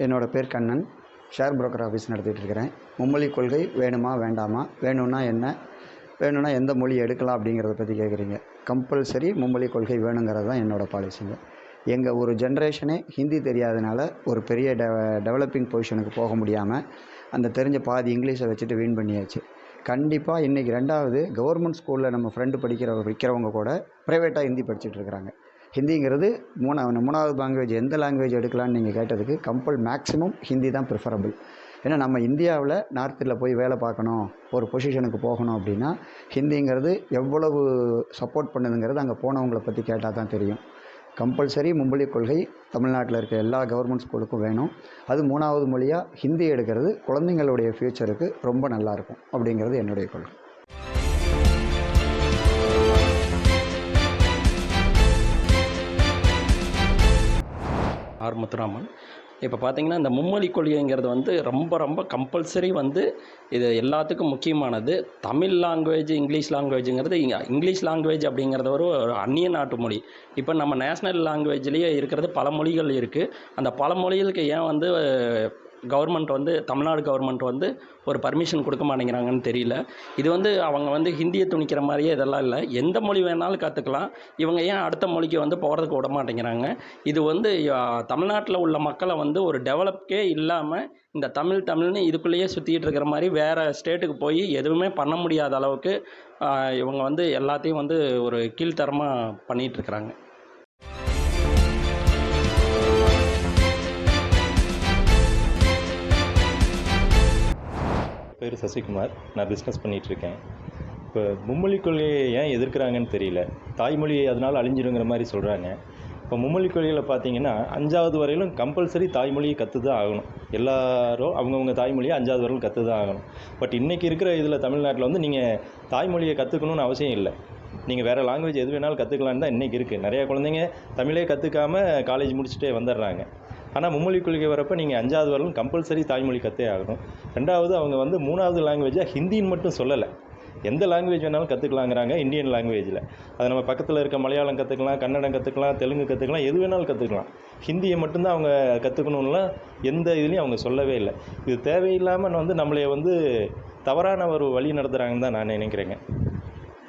என்னோடய பேர் Kannan. Share broker office நடத்திட்டு இருக்கிறேன். மும்மொழி கொள்கை வேணுமா வேண்டாமா, வேணும்னா என்ன, வேணும்னா எந்த மொழி எடுக்கலாம் அப்படிங்கிறத பற்றி கேட்குறீங்க. கம்பல்சரி மும்மொழி கொள்கை வேணுங்கிறது தான் என்னோடய பாலிசிங்க. எங்கள் ஒரு ஜென்ரேஷனே ஹிந்தி தெரியாதனால ஒரு பெரிய டெவலப்பிங் பொசிஷனுக்கு போக முடியாமல் அந்த தெரிஞ்ச பாதி இங்கிலீஷை வச்சுட்டு வீண் பண்ணியாச்சு. கண்டிப்பாக இன்றைக்கி 2வது கவர்மெண்ட் ஸ்கூலில் நம்ம ஃப்ரெண்டு விற்கிறவங்க கூட ப்ரைவேட்டாக ஹிந்தி படிச்சுட்டு இருக்கிறாங்க. ஹிந்திங்கிறது 3வது லாங்குவேஜ். எந்த லாங்குவேஜ் எடுக்கலான்னு நீங்கள் கேட்டதுக்கு மேக்ஸிமம் ஹிந்தி தான் ப்ரிஃபரபிள். ஏன்னா நம்ம இந்தியாவில் நார்த்தில் போய் வேலை பார்க்கணும், ஒரு பொசிஷனுக்கு போகணும் அப்படின்னா ஹிந்திங்கிறது எவ்வளவு சப்போர்ட் பண்ணுதுங்கிறது அங்கே போனவங்களை பற்றி கேட்டால் தான் தெரியும். கம்பல்சரி மும்மொழி கொள்கை தமிழ்நாட்டில் இருக்க எல்லா கவர்மெண்ட் ஸ்கூலுக்கும் வேணும். அது 3வது மொழியாக ஹிந்தி எடுக்கிறது குழந்தைங்களுடைய ஃப்யூச்சருக்கு ரொம்ப நல்லாயிருக்கும் அப்படிங்கிறது என்னுடைய கொள்கை. ஆர் முத்துராமன். இப்போ பார்த்தீங்கன்னா இந்த மும்மொழி கொள்கைங்கிறது வந்து ரொம்ப ரொம்ப கம்பல்சரி இது எல்லாத்துக்கும் முக்கியமானது. தமிழ் லாங்குவேஜ், இங்கிலீஷ் லாங்குவேஜுங்கிறது இங்கிலீஷ் லாங்குவேஜ் அப்படிங்கிறது ஒரு அந்நிய நாட்டு மொழி. இப்போ நம்ம நேஷ்னல் லாங்குவேஜ்லேயே இருக்கிறது பல மொழிகள் இருக்குது. அந்த பல மொழிகளுக்கு ஏன் கவர்மெண்ட் தமிழ்நாடு கவர்மெண்ட் ஒரு பர்மிஷன் கொடுக்க மாட்டேங்கிறாங்கன்னு தெரியல. இது அவங்க ஹிந்தியை துணிக்கிற மாதிரியே இதெல்லாம் இல்லை. எந்த மொழி வேணாலும் கற்றுக்கலாம். இவங்க ஏன் அடுத்த மொழிக்கு போகிறதுக்கு விட மாட்டேங்கிறாங்க? இது தமிழ்நாட்டில் உள்ள மக்களை ஒரு டெவலப்கே இல்லாமல் இந்த தமிழ்னு இதுக்குள்ளேயே சுற்றிட்டு இருக்கிற மாதிரி வேறு ஸ்டேட்டுக்கு போய் எதுவுமே பண்ண முடியாத அளவுக்கு இவங்க எல்லாத்தையும் ஒரு கீழ்த்தரமாக பண்ணிகிட்ருக்குறாங்க. பேர் சசிகுமார். நான் பிஸ்னஸ் பண்ணிகிட்ருக்கேன். இப்போ மும்மொழி கொள்கையை ஏன் எதிர்க்கிறாங்கன்னு தெரியல. தாய்மொழி அதனால் அழிஞ்சிடுங்கிற மாதிரி சொல்கிறாங்க. இப்போ மும்மொழி கொள்கையில் பார்த்தீங்கன்னா 5வது வரையிலும் கம்பல்சரி தாய்மொழியை கற்று தான் ஆகணும். எல்லோரும் அவங்கவுங்க தாய்மொழியை 5வது வரையிலும் கற்று தான் ஆகணும். பட் இன்றைக்கி இருக்கிற இதில் தமிழ்நாட்டில் நீங்கள் தாய்மொழியை கற்றுக்கணுன்னு அவசியம் இல்லை. நீங்கள் வேறு லாங்குவேஜ் எது வேணாலும் கற்றுக்கலான்னு தான் இன்றைக்கி இருக்குது. நிறையா குழந்தைங்க தமிழே கற்றுக்காமல் காலேஜ் முடிச்சுட்டே வந்துடுறாங்க. ஆனால் மும்மொழி கொள்கை வரப்போ நீங்கள் 5வது வரலும் கம்பல்சரி தாய்மொழி கற்றே ஆகணும். 2வது அவங்க 3வது லாங்குவேஜாக ஹிந்தின்னு மட்டும் சொல்லலை, எந்த லாங்குவேஜ் வேணாலும் கற்றுக்கலாங்கிறாங்க. இந்தியன் லாங்குவேஜில் அது நம்ம பக்கத்தில் இருக்க மலையாளம் கற்றுக்கலாம், கன்னடம் கற்றுக்கலாம், தெலுங்கு கற்றுக்கலாம், எது வேணாலும் கற்றுக்கலாம். ஹிந்தியை மட்டும்தான் அவங்க கற்றுக்கணும்லாம் எந்த இதுலேயும் அவங்க சொல்லவே இல்லை. இது தேவையில்லாமல் நம்மளே தவறான ஒரு வழி நடத்துகிறாங்கன்னு தான் நான் நினைக்கிறேங்க.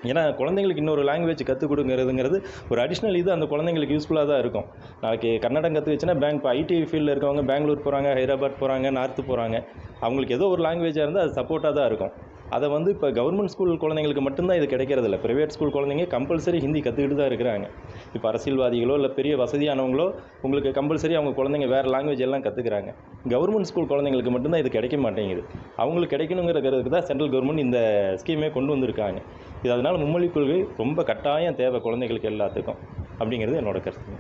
ஏன்னா குழந்தைங்களுக்கு இன்னொரு லாங்குவேஜ் கற்றுக் கொடுங்கிறதுங்கிறது ஒரு அடிஷ்னல் இது அந்த குழந்தைங்களுக்கு யூஸ்ஃபுல்லாக தான் இருக்கும். நாளைக்கு கன்னடம் கற்றுக்கிச்சுன்னா இப்போ ஐடி ஃபீல்டில் இருக்கவங்க பெங்களூர் போகிறாங்க, ஹைதராபாத் போகிறாங்க, நார்த்து போகிறாங்க. அவங்களுக்கு ஏதோ ஒரு லாங்குவேஜாக இருந்தால் அது சப்போர்ட்டாக தான் இருக்கும். அதை இப்போ கவர்மெண்ட் ஸ்கூல் குழந்தைங்களுக்கு மட்டும்தான் இது கிடைக்கிறதில்ல. ப்ரைவேட் ஸ்கூல் குழந்தைங்க கம்பல்சரி ஹிந்தி கற்றுக்கிட்டு தான் இருக்கிறாங்க. இப்போ அரசியல்வாதிகளோ இல்லை பெரிய வசதியானவங்களோ உங்களுக்கு கம்பல்சரி அவங்க குழந்தைங்க வேறு லாங்குவேஜ் எல்லாம் கற்றுக்குறாங்க. கவர்மெண்ட் ஸ்கூல் குழந்தைங்களுக்கு மட்டும்தான் இது கிடைக்க மாட்டேங்குது. அவங்களுக்கு கிடைக்கணுங்கிறதுக்கு தான் சென்ட்ரல் கவர்மெண்ட் இந்த ஸ்கீமே கொண்டு வந்திருக்காங்க. இது அதனால் மும்மொழி கொள்கை ரொம்ப கட்டாயம் தேவை குழந்தைகளுக்கு எல்லாத்துக்கும் அப்படிங்கிறது என்னோட கருத்து.